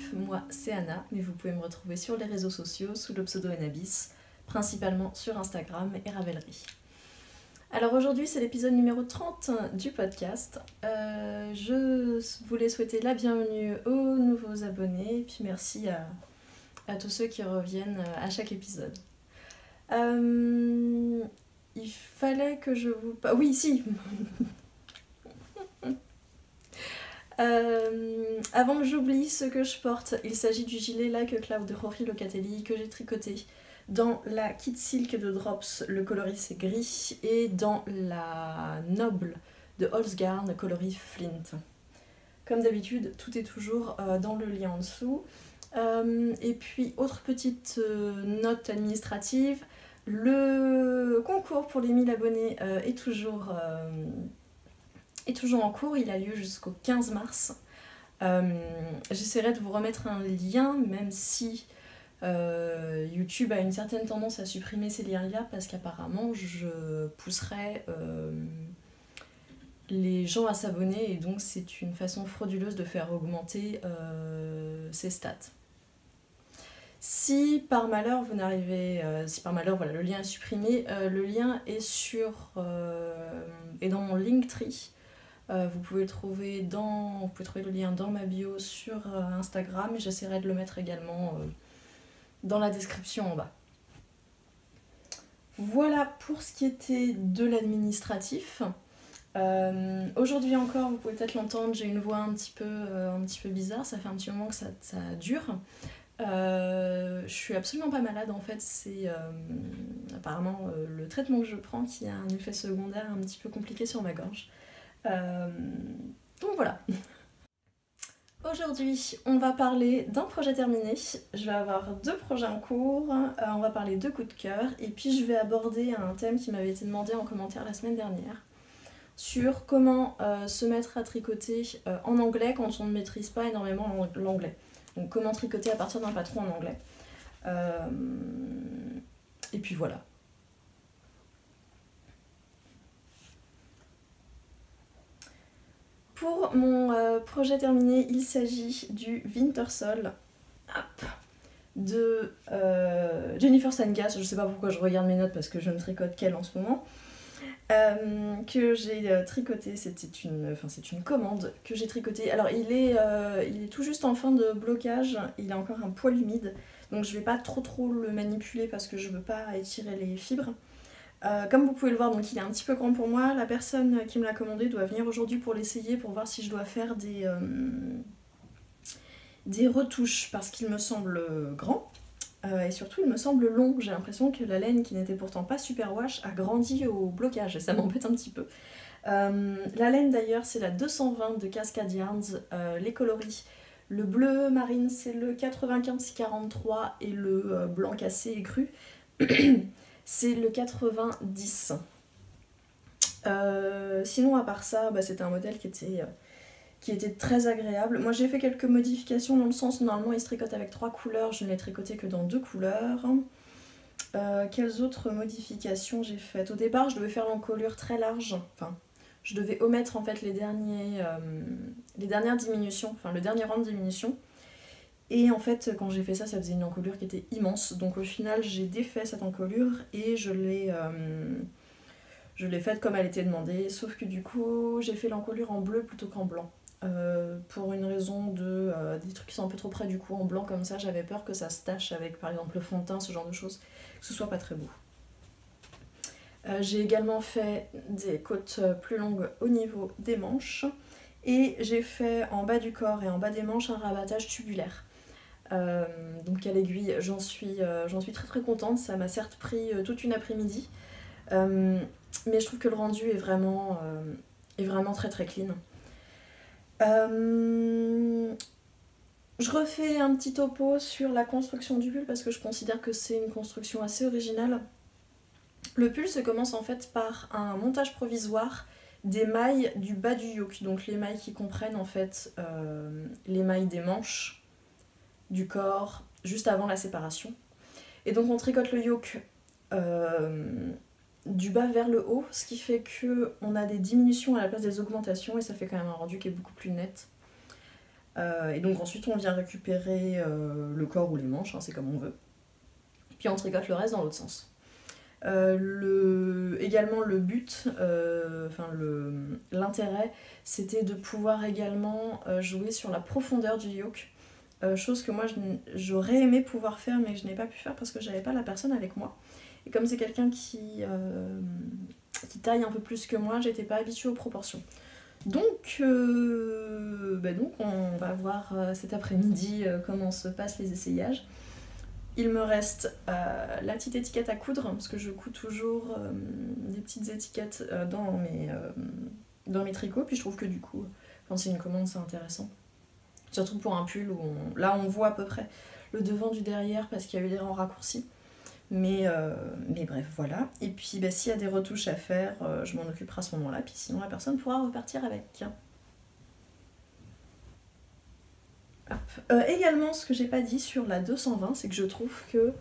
Life, moi c'est Anna, mais vous pouvez me retrouver sur les réseaux sociaux sous le pseudo Enabis, principalement sur Instagram et Ravelry. Alors aujourd'hui c'est l'épisode numéro 30 du podcast. Je voulais souhaiter la bienvenue aux nouveaux abonnés et puis merci à tous ceux qui reviennent à chaque épisode. Il fallait que je vous... Oui, si. Avant que j'oublie ce que je porte, il s'agit du gilet Like Cloud de Rory Locatelli que j'ai tricoté dans la Kit Silk de Drops, le coloris c'est gris, et dans la Noble de Holzgarn, le coloris Flint. Comme d'habitude, tout est toujours dans le lien en dessous. Et puis, autre petite note administrative, le concours pour les 1000 abonnés est toujours en cours, il a lieu jusqu'au 15 mars. J'essaierai de vous remettre un lien, même si YouTube a une certaine tendance à supprimer ces liens-là, parce qu'apparemment je pousserai les gens à s'abonner, et donc c'est une façon frauduleuse de faire augmenter ces stats. Si par malheur vous n'arrivez, voilà, le lien est supprimé, le lien est est dans mon Linktree. Vous pouvez trouver le lien dans ma bio sur Instagram, et j'essaierai de le mettre également dans la description en bas. Voilà pour ce qui était de l'administratif. Aujourd'hui encore, vous pouvez peut-être l'entendre, j'ai une voix un petit peu bizarre, ça fait un petit moment que ça dure. Je suis absolument pas malade en fait, c'est apparemment le traitement que je prends qui a un effet secondaire un petit peu compliqué sur ma gorge. Donc voilà. Aujourd'hui, on va parler d'un projet terminé. Je vais avoir 2 projets en cours. On va parler de coups de cœur. Et puis je vais aborder un thème qui m'avait été demandé en commentaire la semaine dernière sur comment se mettre à tricoter en anglais quand on ne maîtrise pas énormément l'anglais. Donc comment tricoter à partir d'un patron en anglais. Et puis voilà. Pour mon projet terminé, il s'agit du Wintersole de Jennifer Sangas. Je sais pas pourquoi je regarde mes notes parce que je ne tricote qu'elle en ce moment. Que j'ai tricoté, c'est une commande que j'ai tricotée. Alors il est tout juste en fin de blocage, il est encore un poil humide, donc je vais pas trop le manipuler parce que je veux pas étirer les fibres. Comme vous pouvez le voir, donc il est un petit peu grand pour moi. La personne qui me l'a commandé doit venir aujourd'hui pour l'essayer, pour voir si je dois faire des retouches, parce qu'il me semble grand. Et surtout il me semble long, j'ai l'impression que la laine qui n'était pourtant pas super wash a grandi au blocage et ça m'embête un petit peu. La laine d'ailleurs c'est la 220 de Cascade Yarns, les coloris. Le bleu marine c'est le 95-43 et le blanc cassé et cru c'est le 90. Sinon à part ça, c'était un modèle qui était très agréable. Moi j'ai fait quelques modifications dans le sens, normalement il se tricote avec 3 couleurs, je ne l'ai tricoté que dans 2 couleurs. Quelles autres modifications j'ai faites? Au départ je devais faire l'encolure très large, enfin je devais omettre en fait les dernières diminutions, enfin le dernier rang de diminution. Et en fait quand j'ai fait ça, ça faisait une encolure qui était immense, donc au final j'ai défait cette encolure et je l'ai faite comme elle était demandée, sauf que du coup j'ai fait l'encolure en bleu plutôt qu'en blanc. Pour une raison des trucs qui sont un peu trop près du cou en blanc comme ça, j'avais peur que ça se tache avec par exemple le fond de teint, ce genre de choses, que ce soit pas très beau. J'ai également fait des côtes plus longues au niveau des manches et j'ai fait en bas du corps et en bas des manches un rabattage tubulaire. Donc à l'aiguille, j'en suis très contente, ça m'a certes pris toute une après-midi, mais je trouve que le rendu est vraiment très très clean. Je refais un petit topo sur la construction du pull parce que je considère que c'est une construction assez originale. Le pull se commence en fait par un montage provisoire des mailles du bas du yoke, donc les mailles qui comprennent en fait les mailles des manches, du corps, juste avant la séparation. Et donc on tricote le yoke du bas vers le haut, ce qui fait qu'on a des diminutions à la place des augmentations et ça fait quand même un rendu qui est beaucoup plus net. Et donc ensuite on vient récupérer le corps ou les manches, hein, c'est comme on veut. Puis on tricote le reste dans l'autre sens. Également le but, l'intérêt, c'était de pouvoir également jouer sur la profondeur du yoke. Chose que moi j'aurais aimé pouvoir faire mais que je n'ai pas pu faire parce que j'avais pas la personne avec moi. Et comme c'est quelqu'un qui taille un peu plus que moi, j'étais pas habituée aux proportions. Donc on va voir cet après-midi comment se passent les essayages. Il me reste la petite étiquette à coudre, parce que je couds toujours des petites étiquettes dans mes tricots, puis je trouve que du coup, quand c'est une commande, c'est intéressant. Surtout pour un pull où là on voit à peu près le devant du derrière parce qu'il y a eu des rangs raccourcis. Mais bref, voilà. Et puis s'il y a des retouches à faire, je m'en occuperai à ce moment-là, puis sinon la personne pourra repartir avec. Également, ce que j'ai pas dit sur la 220, c'est que je trouve que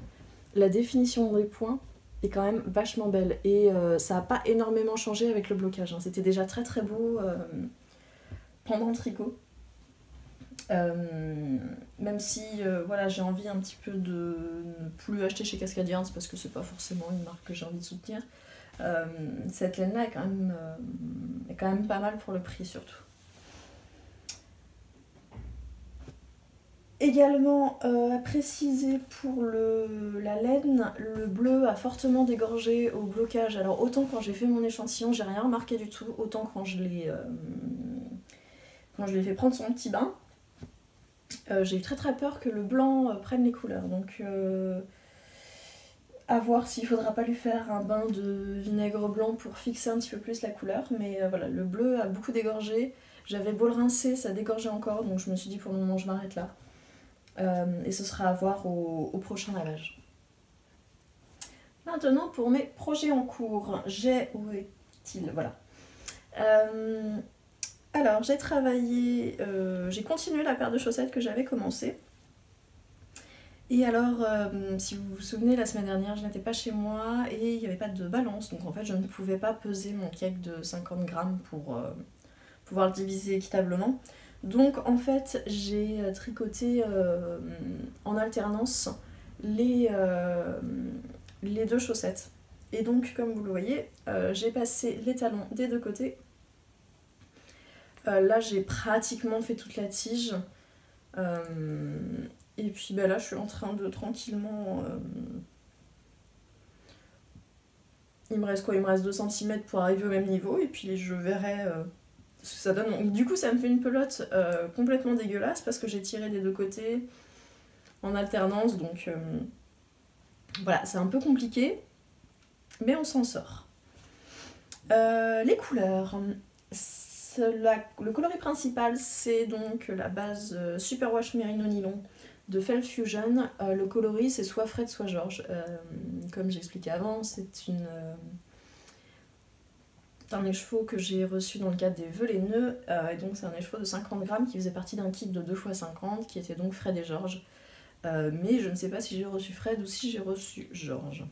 la définition des points est quand même vachement belle. Et ça a pas énormément changé avec le blocage, hein. C'était déjà très très beau pendant le tricot. Même si voilà, j'ai envie un petit peu de ne plus acheter chez Cascade Yarns parce que c'est pas forcément une marque que j'ai envie de soutenir. Cette laine là est quand même pas mal pour le prix surtout. Également à préciser pour la laine, le bleu a fortement dégorgé au blocage. Alors autant quand j'ai fait mon échantillon j'ai rien remarqué du tout, autant quand je l'ai fait prendre son petit bain, j'ai eu très très peur que le blanc prenne les couleurs. Donc à voir s'il faudra pas lui faire un bain de vinaigre blanc pour fixer un petit peu plus la couleur. Mais voilà, le bleu a beaucoup dégorgé. J'avais beau le rincer, ça dégorgeait encore, donc je me suis dit pour le moment je m'arrête là. Et ce sera à voir au prochain lavage. Maintenant pour mes projets en cours, où est-il? Voilà. Alors j'ai travaillé, j'ai continué la paire de chaussettes que j'avais commencé. Et alors, si vous vous souvenez, la semaine dernière, je n'étais pas chez moi et il n'y avait pas de balance, donc en fait je ne pouvais pas peser mon cake de 50 grammes pour pouvoir le diviser équitablement. Donc en fait j'ai tricoté en alternance les deux chaussettes. Et donc comme vous le voyez, j'ai passé les talons des deux côtés. Là j'ai pratiquement fait toute la tige. Et puis là je suis en train de tranquillement... Il me reste quoi? Il me reste 2 cm pour arriver au même niveau et puis je verrai... ce que ça donne. Donc, du coup ça me fait une pelote complètement dégueulasse parce que j'ai tiré des deux côtés en alternance, donc voilà, c'est un peu compliqué mais on s'en sort. Les couleurs, le coloris principal c'est donc la base Superwash Merino Nylon de Felt Fusion. Le coloris c'est soit Fred soit George, comme j'expliquais avant, c'est un écheveau que j'ai reçu dans le cadre des vœux les nœuds, et donc c'est un écheveau de 50 grammes qui faisait partie d'un kit de 2x50 qui était donc Fred et George, mais je ne sais pas si j'ai reçu Fred ou si j'ai reçu George,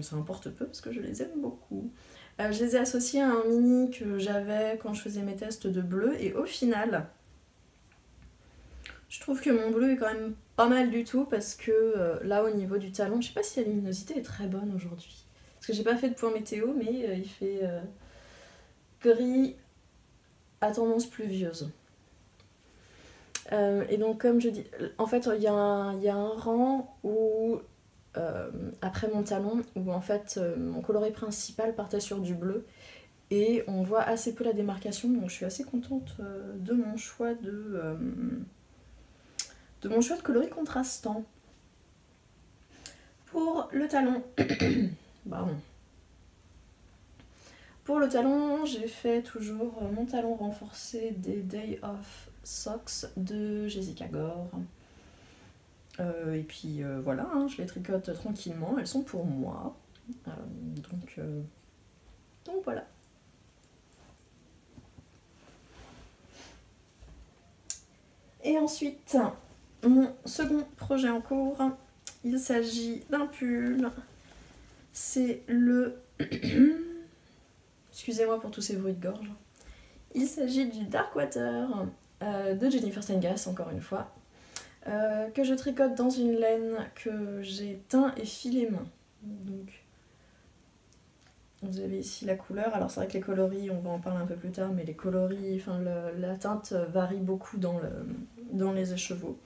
ça importe peu parce que je les aime beaucoup. Je les ai associés à un mini que j'avais quand je faisais mes tests de bleu et au final je trouve que mon bleu est quand même pas mal du tout parce que là au niveau du talon, je sais pas si la luminosité est très bonne aujourd'hui. Parce que j'ai pas fait de point météo, mais il fait gris à tendance pluvieuse. Et donc comme je dis, en fait il y a un rang où, après mon talon, où en fait mon coloris principal partait sur du bleu. Et on voit assez peu la démarcation, donc je suis assez contente de mon choix de coloris contrastant. Pour le talon, pardon. Pour le talon, j'ai fait toujours mon talon renforcé des Day of Socks de Jessica Gore. Et puis voilà, hein, je les tricote tranquillement, elles sont pour moi. Donc voilà. Et ensuite, mon second projet en cours, il s'agit d'un pull. C'est le... Excusez-moi pour tous ces bruits de gorge. Il s'agit du Darkwater de Jennifer Stengas, encore une fois, que je tricote dans une laine que j'ai teint et filé main. Donc, vous avez ici la couleur. Alors c'est vrai que les coloris, on va en parler un peu plus tard, mais les coloris, enfin la teinte varie beaucoup dans les écheveaux.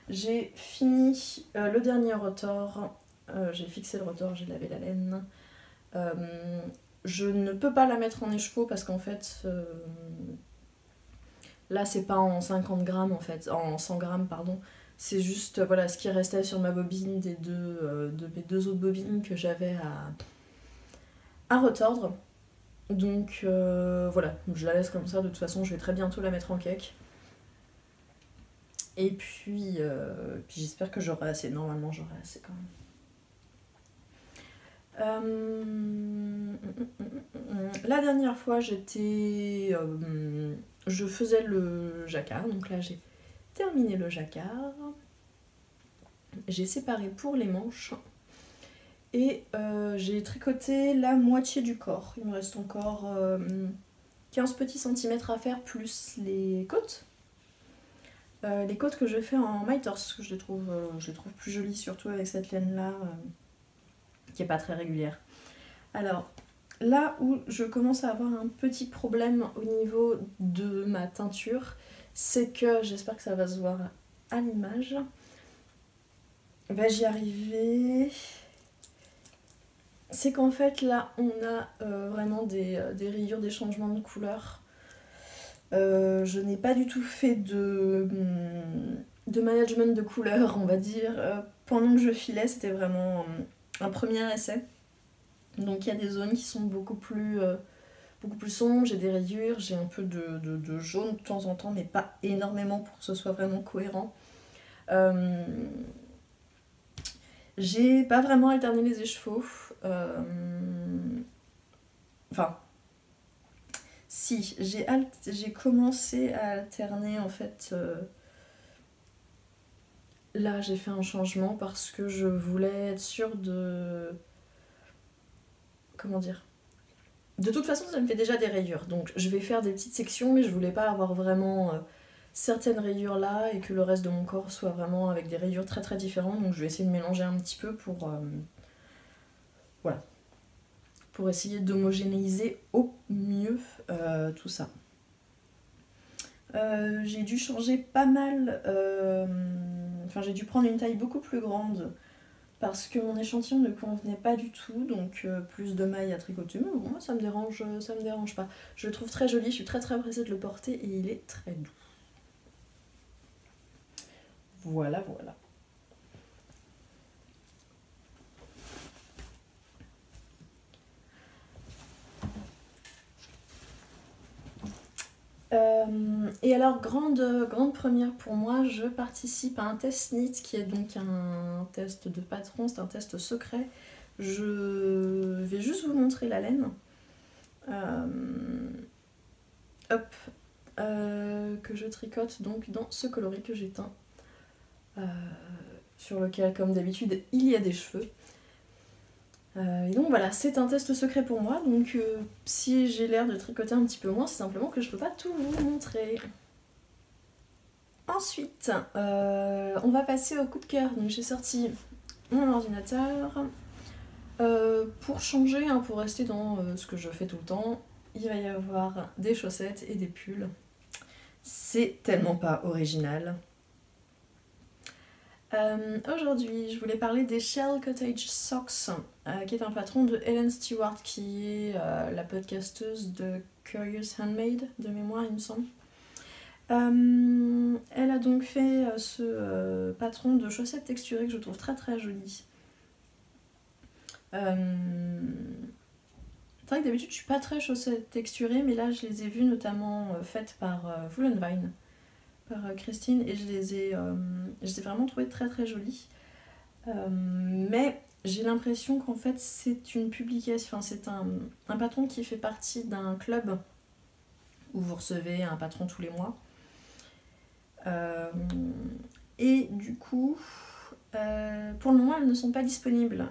J'ai fini le dernier rotor, j'ai fixé le rotor, j'ai lavé la laine. Je ne peux pas la mettre en écheveau parce qu'en fait, là c'est pas en 50 grammes en fait, en 100 grammes pardon. C'est juste voilà, ce qui restait sur ma bobine de mes deux autres bobines que j'avais à retordre. Donc voilà, je la laisse comme ça, de toute façon je vais très bientôt la mettre en cake. Et puis j'espère que j'aurai assez, normalement j'aurai assez quand même. La dernière fois je faisais le jacquard, donc là j'ai terminé le jacquard. J'ai séparé pour les manches et j'ai tricoté la moitié du corps. Il me reste encore 15 petits centimètres à faire plus les côtes. Les côtes que je fais en my-torse, que je les trouve plus jolies, surtout avec cette laine là qui est pas très régulière. Alors là où je commence à avoir un petit problème au niveau de ma teinture, c'est que, j'espère que ça va se voir à l'image, j'y arriver, c'est qu'en fait là on a vraiment des rayures, des changements de couleur. Je n'ai pas du tout fait de management de couleur, on va dire. Pendant que je filais, c'était vraiment un premier essai. Donc il y a des zones qui sont beaucoup plus sombres, j'ai des rayures, j'ai un peu de jaune de temps en temps, mais pas énormément pour que ce soit vraiment cohérent. J'ai pas vraiment alterné les écheveaux. Enfin, si, j'ai commencé à alterner en fait. Là, j'ai fait un changement parce que je voulais être sûre de... Comment dire ? De toute façon, ça me fait déjà des rayures. Donc, je vais faire des petites sections, mais je voulais pas avoir vraiment certaines rayures là et que le reste de mon corps soit vraiment avec des rayures très très différentes. Donc, je vais essayer de mélanger un petit peu pour... voilà. Pour essayer d'homogénéiser au mieux tout ça. J'ai dû changer pas mal... Enfin, j'ai dû prendre une taille beaucoup plus grande parce que mon échantillon ne convenait pas du tout, donc plus de mailles à tricoter. Mais bon, moi ça me dérange pas. Je le trouve très joli, je suis très très pressée de le porter et il est très doux. Voilà, voilà. Et alors, grande première pour moi, je participe à un test NIT qui est donc un test de patron, c'est un test secret. Je vais juste vous montrer la laine. Que je tricote donc dans ce coloris que j'ai teint. Sur lequel, comme d'habitude, il y a des cheveux. Et donc voilà, c'est un test secret pour moi, donc si j'ai l'air de tricoter un petit peu moins, c'est simplement que je peux pas tout vous montrer. Ensuite, on va passer au coup de cœur. Donc j'ai sorti mon ordinateur. Pour changer, hein, pour rester dans ce que je fais tout le temps, il va y avoir des chaussettes et des pulls. C'est tellement pas original. Aujourd'hui, je voulais parler des Shell Cottage Socks, qui est un patron de Helen Stewart, qui est la podcasteuse de Curious Handmade, de mémoire, il me semble. Elle a donc fait ce patron de chaussettes texturées que je trouve très très joli. C'est vrai que d'habitude je suis pas très chaussettes texturées, mais là je les ai vues notamment faites par Woolenvine, par Christine, et je les ai vraiment trouvées très très jolies. Mais j'ai l'impression qu'en fait c'est une publication, enfin c'est un patron qui fait partie d'un club où vous recevez un patron tous les mois. Et du coup, pour le moment elles ne sont pas disponibles.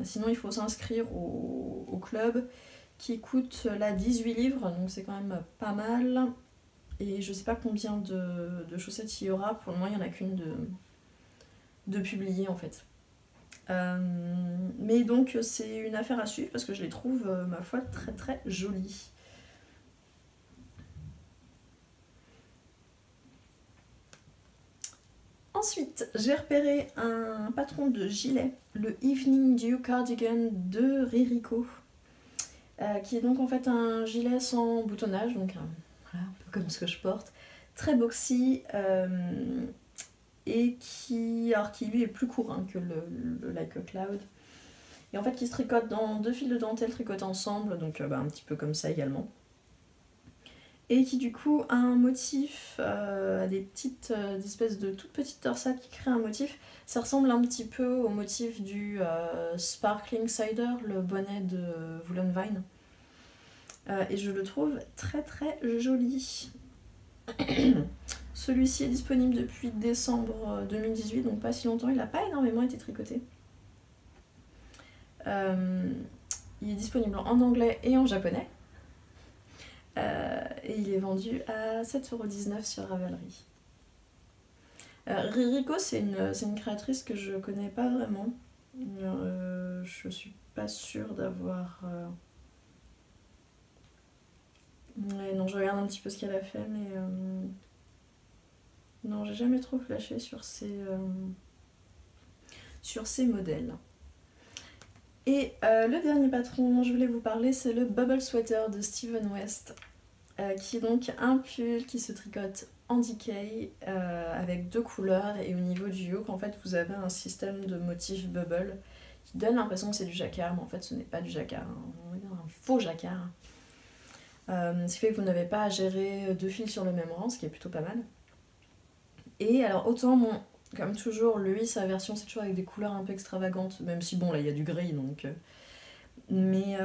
Sinon il faut s'inscrire au club qui coûte là 18 livres, donc c'est quand même pas mal. Et je sais pas combien de chaussettes il y aura, pour le moment il n'y en a qu'une de publiée en fait. Mais donc c'est une affaire à suivre parce que je les trouve, ma foi, très très jolies. Ensuite, j'ai repéré un patron de gilet, le Evening Dew Cardigan de Ririko, qui est donc en fait un gilet sans boutonnage, donc voilà, un peu comme ce que je porte, très boxy, et qui lui est plus court hein, que le Like a Cloud. Et en fait qui se tricote dans 2 fils de dentelle tricotés ensemble, donc un petit peu comme ça également. Et qui du coup a un motif, a des petites des espèces de toutes petites torsades qui créent un motif. Ça ressemble un petit peu au motif du Sparkling Cider, le bonnet de Woolen Vine. Et je le trouve très très joli. Celui-ci est disponible depuis décembre 2018, donc pas si longtemps, il n'a pas énormément été tricoté. Il est disponible en anglais et en japonais. Et il est vendu à 7,19€ sur Ravelry. Ririko, c'est une créatrice que je connais pas vraiment. Je suis pas sûre d'avoir... Ouais, non, je regarde un petit peu ce qu'elle a fait, mais... Non, j'ai jamais trop flashé sur ces modèles. Et le dernier patron dont je voulais vous parler, c'est le Bubble Sweater de Steven West, qui est donc un pull qui se tricote en decay avec 2 couleurs, et au niveau du yoke, en fait, vous avez un système de motifs bubble qui donne l'impression que c'est du jacquard, mais en fait, ce n'est pas du jacquard, on va dire un faux jacquard. Ce qui fait que vous n'avez pas à gérer 2 fils sur le même rang, ce qui est plutôt pas mal. Et alors, autant comme toujours, lui, sa version, c'est toujours avec des couleurs un peu extravagantes, même si bon, là, il y a du gris, donc... Mais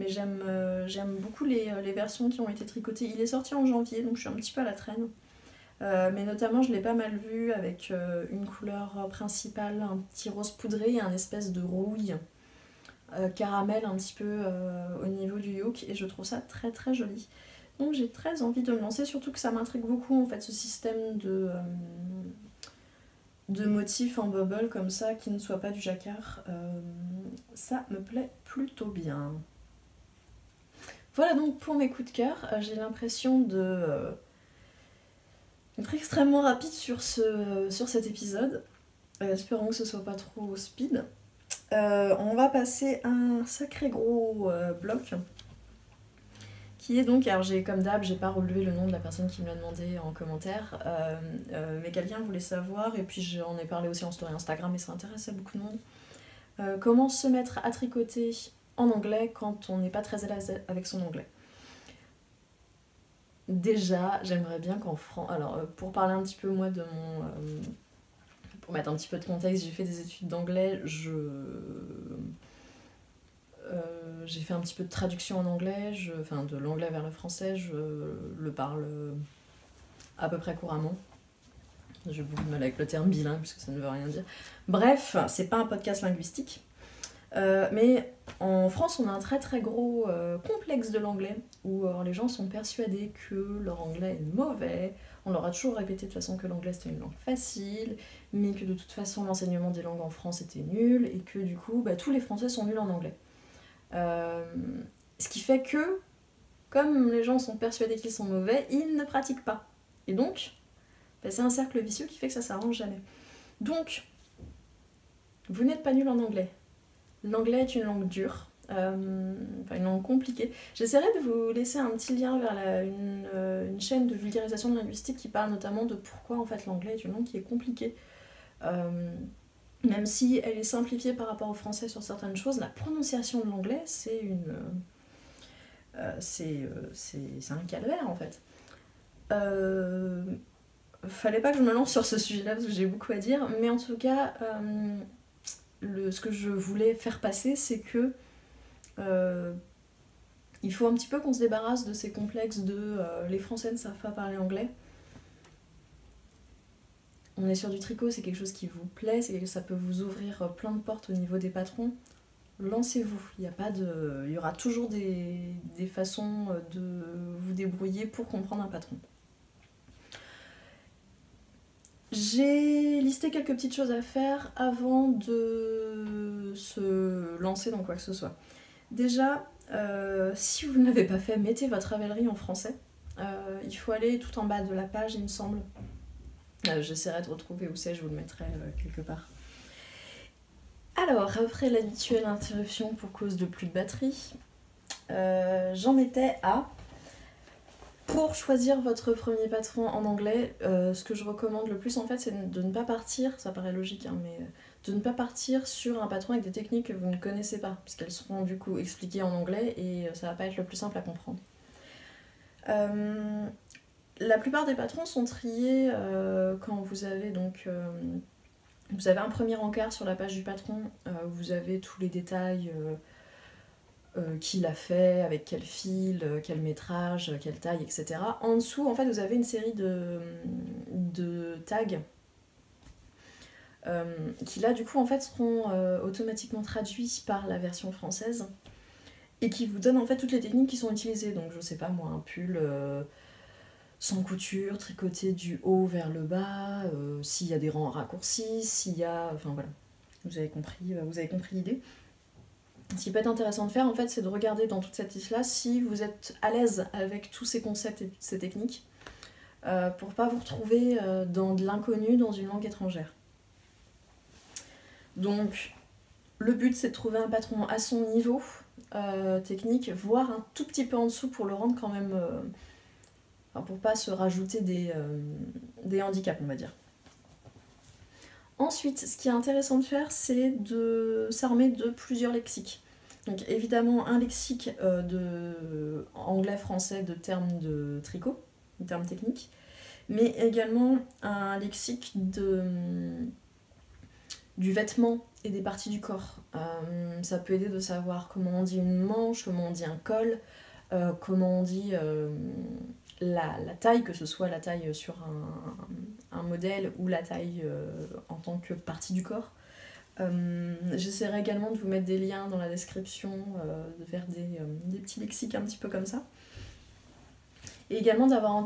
j'aime beaucoup les versions qui ont été tricotées. Il est sorti en janvier, donc je suis un petit peu à la traîne. Mais notamment, je l'ai pas mal vu avec une couleur principale, un petit rose poudré et un espèce de rouille caramel un petit peu au niveau du yoke. Et je trouve ça très très joli. Donc j'ai très envie de me lancer, surtout que ça m'intrigue beaucoup en fait, ce système de motifs en bubble comme ça qui ne soit pas du jacquard. Ça me plaît plutôt bien. Voilà donc pour mes coups de cœur. J'ai l'impression d'être extrêmement rapide sur cet épisode. Espérons que ce soit pas trop speed. On va passer à un sacré gros bloc qui est donc, alors comme d'hab, j'ai pas relevé le nom de la personne qui me l'a demandé en commentaire, mais quelqu'un voulait savoir, et puis j'en ai parlé aussi en story Instagram et ça intéressait beaucoup de monde, comment se mettre à tricoter en anglais quand on n'est pas très à l'aise avec son anglais. Déjà, j'aimerais bien qu'en France... Alors, pour parler un petit peu, moi, de mon... pour mettre un petit peu de contexte, j'ai fait des études d'anglais, j'ai fait un petit peu de traduction en anglais, enfin de l'anglais vers le français, je le parle à peu près couramment. J'ai beaucoup de mal avec le terme bilingue, puisque ça ne veut rien dire. Bref, c'est pas un podcast linguistique. Mais en France, on a un très très gros complexe de l'anglais, où les gens sont persuadés que leur anglais est mauvais. On leur a toujours répété de toute façon que l'anglais c'était une langue facile, mais que de toute façon l'enseignement des langues en France était nul, et que du coup tous les Français sont nuls en anglais. Ce qui fait que, comme les gens sont persuadés qu'ils sont mauvais, ils ne pratiquent pas. Et donc, c'est un cercle vicieux qui fait que ça s'arrange jamais. Donc, vous n'êtes pas nul en anglais. L'anglais est une langue dure, une langue compliquée. J'essaierai de vous laisser un petit lien vers une chaîne de vulgarisation de linguistique qui parle notamment de pourquoi en fait l'anglais est une langue qui est compliquée. Même si elle est simplifiée par rapport au français sur certaines choses, la prononciation de l'anglais, c'est un calvaire en fait. Fallait pas que je me lance sur ce sujet-là parce que j'ai beaucoup à dire, mais en tout cas, ce que je voulais faire passer, c'est que il faut un petit peu qu'on se débarrasse de ces complexes de les Français ne savent pas parler anglais. On est sur du tricot, c'est quelque chose qui vous plaît, ça peut vous ouvrir plein de portes au niveau des patrons. lancez-vous. Il y aura toujours des façons de vous débrouiller pour comprendre un patron. J'ai listé quelques petites choses à faire avant de se lancer dans quoi que ce soit. Déjà, si vous ne l'avez pas fait, mettez votre Ravelry en français. Il faut aller tout en bas de la page, il me semble. J'essaierai de retrouver où c'est, je vous le mettrai quelque part. Alors, après l'habituelle interruption pour cause de plus de batterie, j'en étais à... Pour choisir votre premier patron en anglais, ce que je recommande le plus en fait, c'est de ne pas partir, ça paraît logique, hein, mais de ne pas partir sur un patron avec des techniques que vous ne connaissez pas, parce qu'elles seront du coup expliquées en anglais et ça va pas être le plus simple à comprendre. La plupart des patrons sont triés quand vous avez donc... vous avez un premier encart sur la page du patron, vous avez tous les détails... qui l'a fait, avec quel fil, quel métrage, quelle taille, etc. En dessous, en fait, vous avez une série de tags qui là, du coup, en fait, seront automatiquement traduits par la version française et qui vous donnent en fait toutes les techniques qui sont utilisées. Donc, je sais pas moi, un pull sans couture, tricoté du haut vers le bas, s'il y a des rangs raccourcis, s'il y a... Enfin voilà, vous avez compris l'idée. Ce qui peut être intéressant de faire, en fait, c'est de regarder dans toute cette liste-là si vous êtes à l'aise avec tous ces concepts et toutes ces techniques, pour pas vous retrouver dans de l'inconnu, dans une langue étrangère. Donc, le but, c'est de trouver un patron à son niveau technique, voire un tout petit peu en dessous pour le rendre quand même... pour pas se rajouter des handicaps, on va dire. Ensuite, ce qui est intéressant de faire, c'est de s'armer de plusieurs lexiques. Donc évidemment un lexique de anglais-français de termes de tricot, de termes techniques, mais également un lexique du vêtement et des parties du corps. Ça peut aider de savoir comment on dit une manche, comment on dit un col, comment on dit la taille, que ce soit la taille sur un modèle ou la taille en tant que partie du corps. J'essaierai également de vous mettre des liens dans la description vers des petits lexiques un petit peu comme ça. Et également d'avoir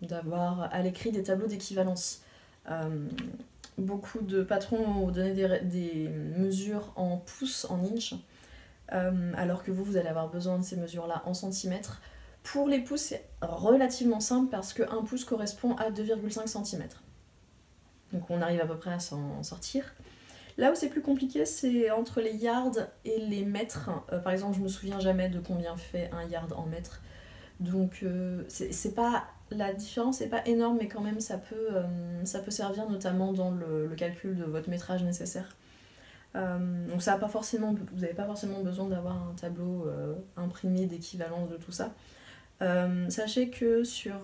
d'avoir à l'écrit des tableaux d'équivalence. Beaucoup de patrons vont donner des mesures en pouces, en inches, alors que vous allez avoir besoin de ces mesures-là en centimètres. Pour les pouces, c'est relativement simple parce qu'un pouce correspond à 2,5 cm. Donc on arrive à peu près à s'en sortir. Là où c'est plus compliqué, c'est entre les yards et les mètres. Par exemple, je me souviens jamais de combien fait un yard en mètres. Donc c'est pas, la différence n'est pas énorme, mais quand même ça peut servir notamment dans le calcul de votre métrage nécessaire. Donc ça a pas forcément, vous n'avez pas forcément besoin d'avoir un tableau imprimé d'équivalence de tout ça. Sachez que sur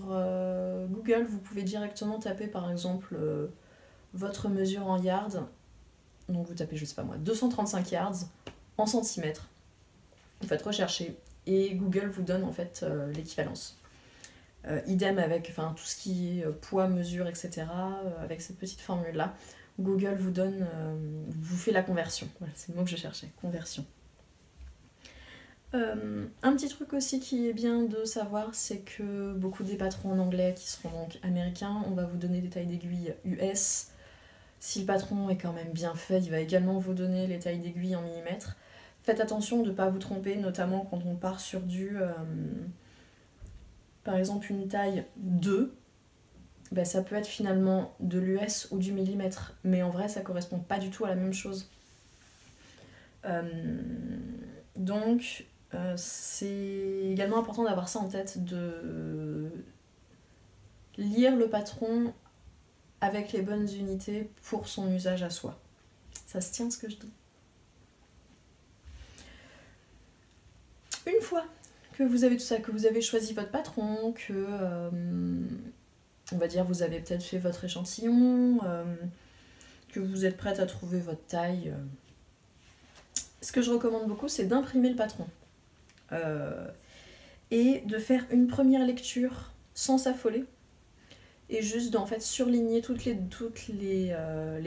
Google, vous pouvez directement taper par exemple votre mesure en yards. Donc vous tapez, je sais pas moi, 235 yards en centimètres. Vous faites rechercher et Google vous donne en fait l'équivalence. Idem avec tout ce qui est poids, mesure, etc. Avec cette petite formule-là, Google vous fait la conversion. Voilà, c'est le mot que je cherchais, conversion. Un petit truc aussi qui est bien de savoir, c'est que beaucoup des patrons en anglais qui seront donc américains, on va vous donner des tailles d'aiguille US. Si le patron est quand même bien fait, il va également vous donner les tailles d'aiguille en millimètres. Faites attention de ne pas vous tromper, notamment quand on part sur par exemple une taille 2, ça peut être finalement de l'US ou du millimètre, mais en vrai ça correspond pas du tout à la même chose. Donc c'est également important d'avoir ça en tête, de lire le patron avec les bonnes unités pour son usage à soi. Ça se tient ce que je dis. Une fois que vous avez tout ça, que vous avez choisi votre patron, que on va dire vous avez peut-être fait votre échantillon, que vous êtes prête à trouver votre taille, ce que je recommande beaucoup, c'est d'imprimer le patron et de faire une première lecture sans s'affoler et juste d'en fait surligner toutes les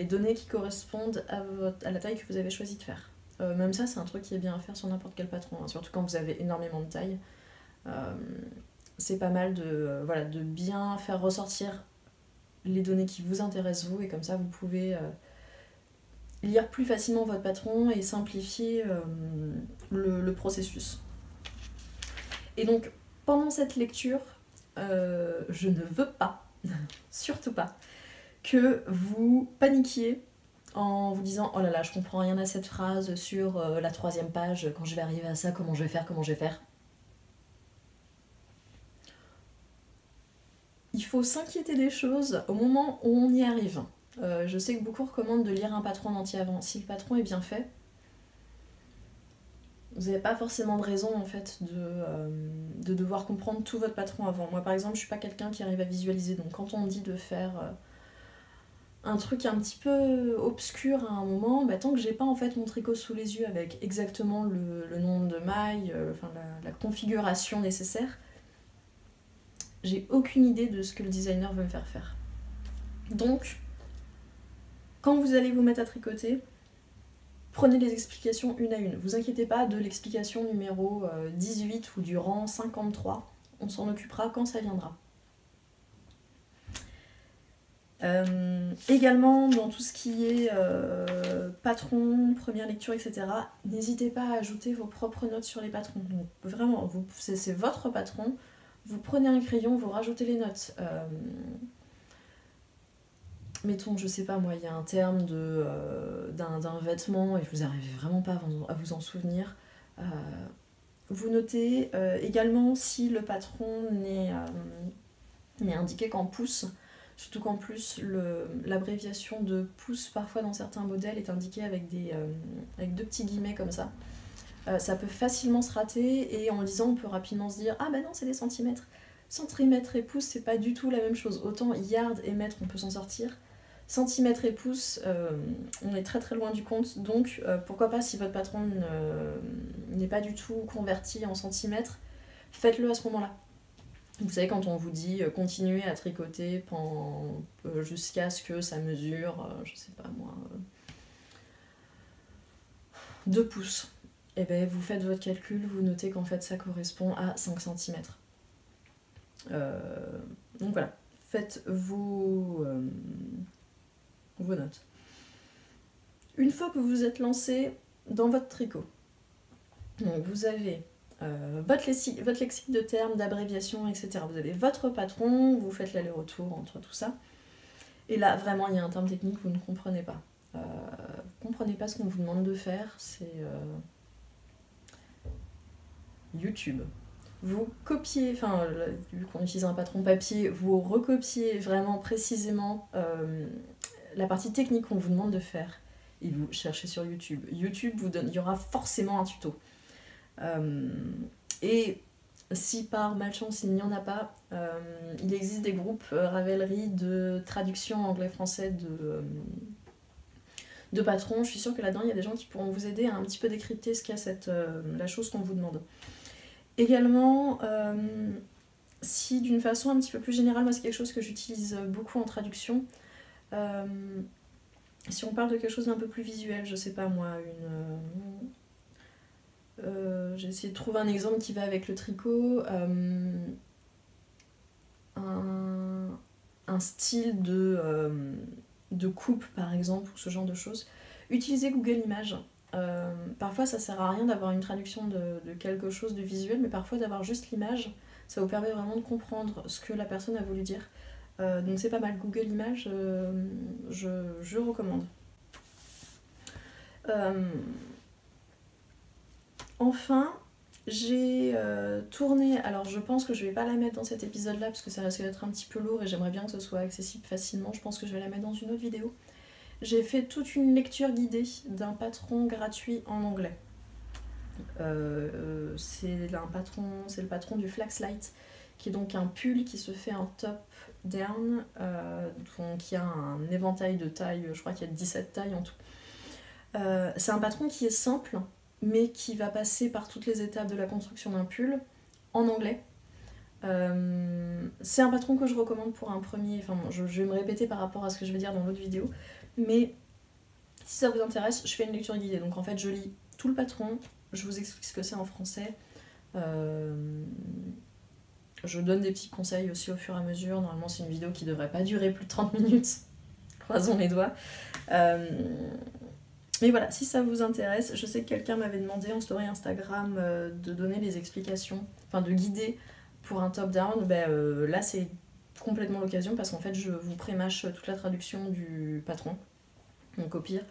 données qui correspondent à la taille que vous avez choisi de faire. Même ça, c'est un truc qui est bien à faire sur n'importe quel patron, hein, surtout quand vous avez énormément de taille. C'est pas mal voilà, de bien faire ressortir les données qui vous intéressent vous, et comme ça vous pouvez lire plus facilement votre patron et simplifier le processus. Et donc pendant cette lecture, je ne veux pas, surtout pas, que vous paniquiez en vous disant oh là là, je comprends rien à cette phrase sur la 3e page, quand je vais arriver à ça, comment je vais faire. Il faut s'inquiéter des choses au moment où on y arrive. Je sais que beaucoup recommandent de lire un patron en entier avant. Si le patron est bien fait, vous n'avez pas forcément de raison en fait de devoir comprendre tout votre patron avant. Moi par exemple, je suis pas quelqu'un qui arrive à visualiser, donc quand on me dit de faire un truc un petit peu obscur à un moment, bah, tant que j'ai pas en fait mon tricot sous les yeux avec exactement le nombre de mailles, la configuration nécessaire, j'ai aucune idée de ce que le designer veut me faire faire. Donc, quand vous allez vous mettre à tricoter, prenez les explications une à une. Vous inquiétez pas de l'explication numéro 18 ou du rang 53. On s'en occupera quand ça viendra. Également, dans tout ce qui est patron, première lecture, etc., n'hésitez pas à ajouter vos propres notes sur les patrons. Donc, vraiment, c'est votre patron. Vous prenez un crayon, vous rajoutez les notes. Mettons, je sais pas moi, il y a un terme d'un vêtement et vous n'arrivez vraiment pas à vous en souvenir. Vous notez également si le patron n'est indiqué qu'en pouces, surtout qu'en plus l'abréviation de pouces parfois dans certains modèles est indiquée avec 2 petits guillemets comme ça. Ça peut facilement se rater et en le lisant on peut rapidement se dire ah bah non c'est des centimètres. Centimètres et pouces c'est pas du tout la même chose. Autant yard et mètre on peut s'en sortir. Centimètres et pouces, on est très très loin du compte, donc pourquoi pas si votre patron n'est pas du tout converti en centimètres, faites-le à ce moment-là. Vous savez quand on vous dit continuez à tricoter jusqu'à ce que ça mesure, je sais pas moi, 2 pouces. Et bien vous faites votre calcul, vous notez qu'en fait ça correspond à 5 cm. Donc voilà, faites vos notes. Une fois que vous vous êtes lancé dans votre tricot, donc vous avez votre lexique de termes, d'abréviations, etc. Vous avez votre patron, vous faites l'aller-retour entre tout ça. Et là, vraiment, il y a un terme technique que vous ne comprenez pas. Vous ne comprenez pas ce qu'on vous demande de faire, c'est YouTube. Vous copiez, vu qu'on utilise un patron papier, vous recopiez vraiment précisément la partie technique qu'on vous demande de faire et vous cherchez sur YouTube. YouTube vous donne, il y aura forcément un tuto. Et si par malchance il n'y en a pas, il existe des groupes Ravelry de traduction anglais-français de patrons. Je suis sûre que là-dedans il y a des gens qui pourront vous aider à un petit peu décrypter ce qu'est la chose qu'on vous demande. Également, si d'une façon un petit peu plus générale, moi c'est quelque chose que j'utilise beaucoup en traduction, si on parle de quelque chose d'un peu plus visuel, je sais pas moi, j'ai essayé de trouver un exemple qui va avec le tricot, un style de coupe par exemple, ou ce genre de choses. Utilisez Google Images. Parfois ça sert à rien d'avoir une traduction de quelque chose de visuel, mais parfois d'avoir juste l'image, ça vous permet vraiment de comprendre ce que la personne a voulu dire. Donc c'est pas mal, Google Images, je recommande. Enfin, j'ai tourné, alors je pense que je vais pas la mettre dans cet épisode là parce que ça risque d'être un petit peu lourd et j'aimerais bien que ce soit accessible facilement, je pense que je vais la mettre dans une autre vidéo. J'ai fait toute une lecture guidée d'un patron gratuit en anglais. C'est le patron du Flaxlight, qui est donc un pull qui se fait en top down, donc il y a un éventail de tailles, je crois qu'il y a 17 tailles en tout. C'est un patron qui est simple, mais qui va passer par toutes les étapes de la construction d'un pull en anglais. C'est un patron que je recommande pour un premier, je vais me répéter par rapport à ce que je vais dire dans l'autre vidéo, mais Si ça vous intéresse, je fais une lecture guidée. Donc en fait, je lis tout le patron, je vous explique ce que c'est en français. Je donne des petits conseils aussi au fur et à mesure. Normalement, c'est une vidéo qui devrait pas durer plus de 30 minutes. Croisons les doigts. Mais voilà, si ça vous intéresse, je sais que quelqu'un m'avait demandé en story Instagram de donner les explications, enfin de guider pour un top-down. Là, c'est complètement l'occasion parce qu'en fait, je vous prémâche toute la traduction du patron. Donc au pire,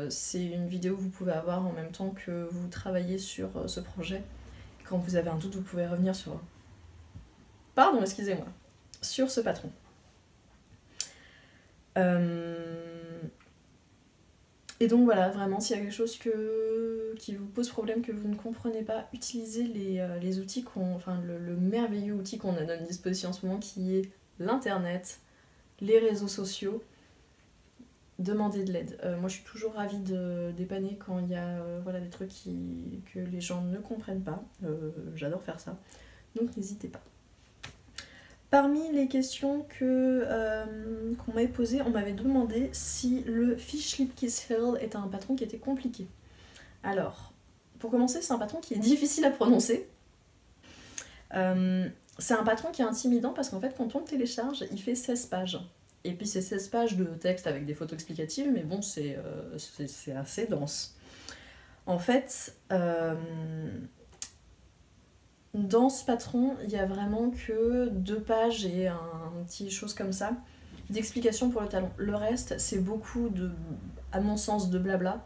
c'est une vidéo que vous pouvez avoir en même temps que vous travaillez sur ce projet. Quand vous avez un doute, vous pouvez revenir sur... Pardon, excusez-moi. Sur ce patron. Et donc voilà, vraiment, s'il y a quelque chose qui vous pose problème, que vous ne comprenez pas, utilisez les outils enfin le merveilleux outil qu'on a à notre disposition en ce moment, qui est l'internet, les réseaux sociaux. Demandez de l'aide. Moi, je suis toujours ravie de dépanner quand il y a des trucs que les gens ne comprennent pas. J'adore faire ça. Donc, n'hésitez pas. Parmi les questions qu'on m'avait posées, on m'avait demandé si le Fish Lip Kiss Hill était un patron qui était compliqué. Alors, pour commencer, c'est un patron qui est difficile à prononcer. C'est un patron qui est intimidant parce qu'en fait, quand on le télécharge, il fait 16 pages. Et puis c'est 16 pages de texte avec des photos explicatives, mais bon, c'est assez dense. En fait, dans ce patron, il y a vraiment que 2 pages et un petit chose comme ça d'explications pour le talon. Le reste, c'est beaucoup à mon sens, de blabla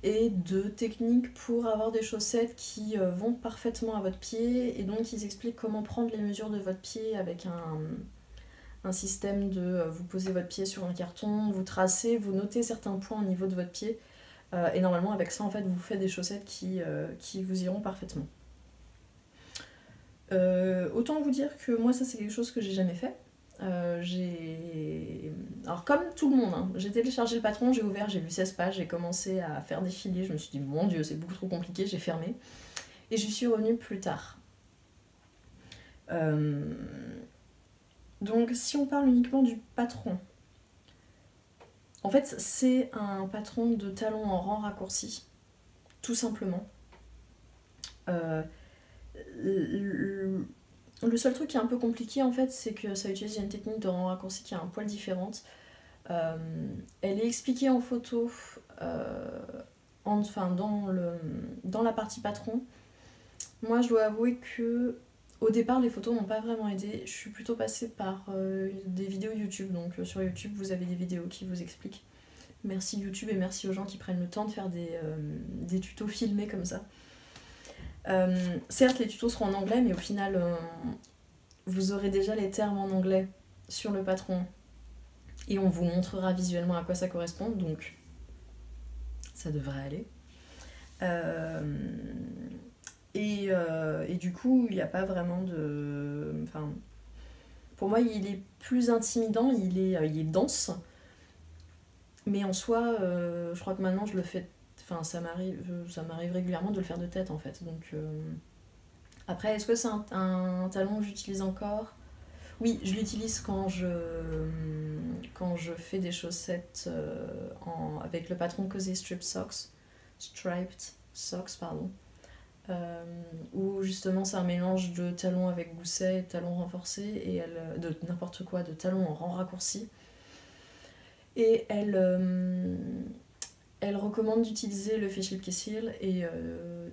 et de techniques pour avoir des chaussettes qui vont parfaitement à votre pied. Et donc, ils expliquent comment prendre les mesures de votre pied avec un système de vous posez votre pied sur un carton, vous tracez, vous notez certains points au niveau de votre pied. Et normalement, avec ça, en fait, vous faites des chaussettes qui vous iront parfaitement. Autant vous dire que moi, ça, c'est quelque chose que j'ai jamais fait. Alors comme tout le monde, hein, j'ai téléchargé le patron, j'ai ouvert, j'ai vu 16 pages, j'ai commencé à faire défiler, je me suis dit mon dieu c'est beaucoup trop compliqué, j'ai fermé et j'y suis revenue plus tard. Donc si on parle uniquement du patron, en fait c'est un patron de talons en rang raccourci, tout simplement. Le seul truc qui est un peu compliqué en fait, c'est que ça utilise une technique de rang raccourci qui est un poil différente. Elle est expliquée en photo, dans la partie patron. Moi, je dois avouer que au départ, les photos m'ont pas vraiment aidée. Je suis plutôt passée par des vidéos YouTube. Donc sur YouTube, vous avez des vidéos qui vous expliquent. Merci YouTube et merci aux gens qui prennent le temps de faire des tutos filmés comme ça. Certes, les tutos seront en anglais, mais au final, vous aurez déjà les termes en anglais sur le patron et on vous montrera visuellement à quoi ça correspond, donc ça devrait aller. Et du coup, il n'y a pas vraiment de... Enfin, pour moi, il est plus intimidant, il est dense, mais en soi, je crois que maintenant, je le fais... Enfin, ça m'arrive régulièrement de le faire de tête, en fait. Donc, après, est-ce que c'est un talon que j'utilise encore ? Oui, je l'utilise quand je fais des chaussettes avec le patron Cozy Striped Socks, pardon. Où justement c'est un mélange de talons avec gousset et de talons renforcés, et de n'importe quoi, de talons en rang raccourci. Et elle recommande d'utiliser le Fish Lip Kiss Heel, et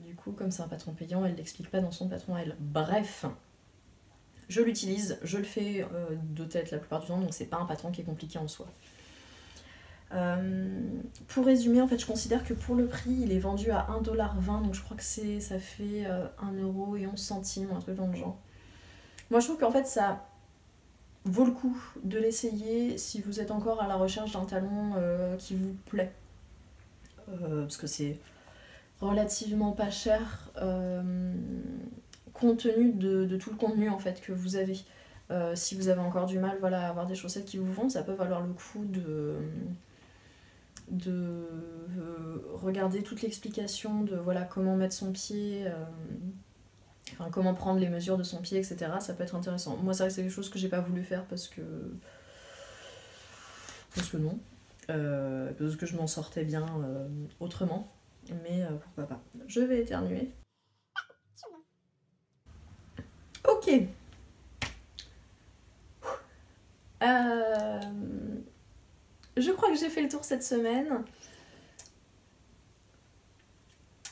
du coup, comme c'est un patron payant, elle l'explique pas dans son patron à elle. Bref, je l'utilise, je le fais de tête la plupart du temps, donc c'est pas un patron qui est compliqué en soi. Pour résumer, en fait, je considère que pour le prix, il est vendu à 1,20$, donc je crois que ça fait 1,11€, un truc dans le genre. Moi, je trouve qu'en fait, ça vaut le coup de l'essayer si vous êtes encore à la recherche d'un talon qui vous plaît. Parce que c'est relativement pas cher compte tenu de tout le contenu en fait que vous avez. Si vous avez encore du mal à avoir des chaussettes qui vous vont, ça peut valoir le coup de regarder toute l'explication de comment mettre son pied, comment prendre les mesures de son pied, etc. Ça peut être intéressant. Moi, c'est vrai que c'est quelque chose que j'ai pas voulu faire parce que non. parce que je m'en sortais bien autrement, mais pourquoi pas. Je vais éternuer. Ok. Je crois que j'ai fait le tour cette semaine.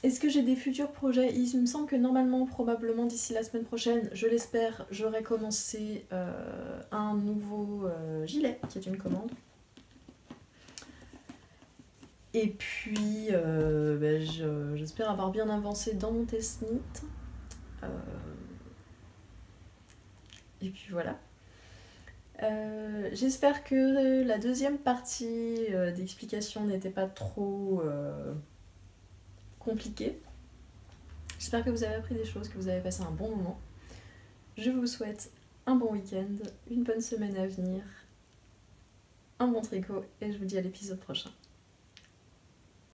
Est-ce que j'ai des futurs projets? Il me semble que normalement, probablement d'ici la semaine prochaine, je l'espère, j'aurai commencé un nouveau gilet, qui est une commande. Et puis, j'espère avoir bien avancé dans mon test NEET. Et puis voilà. J'espère que la deuxième partie d'explication n'était pas trop compliquée. J'espère que vous avez appris des choses, que vous avez passé un bon moment. Je vous souhaite un bon week-end, une bonne semaine à venir, un bon tricot et je vous dis à l'épisode prochain.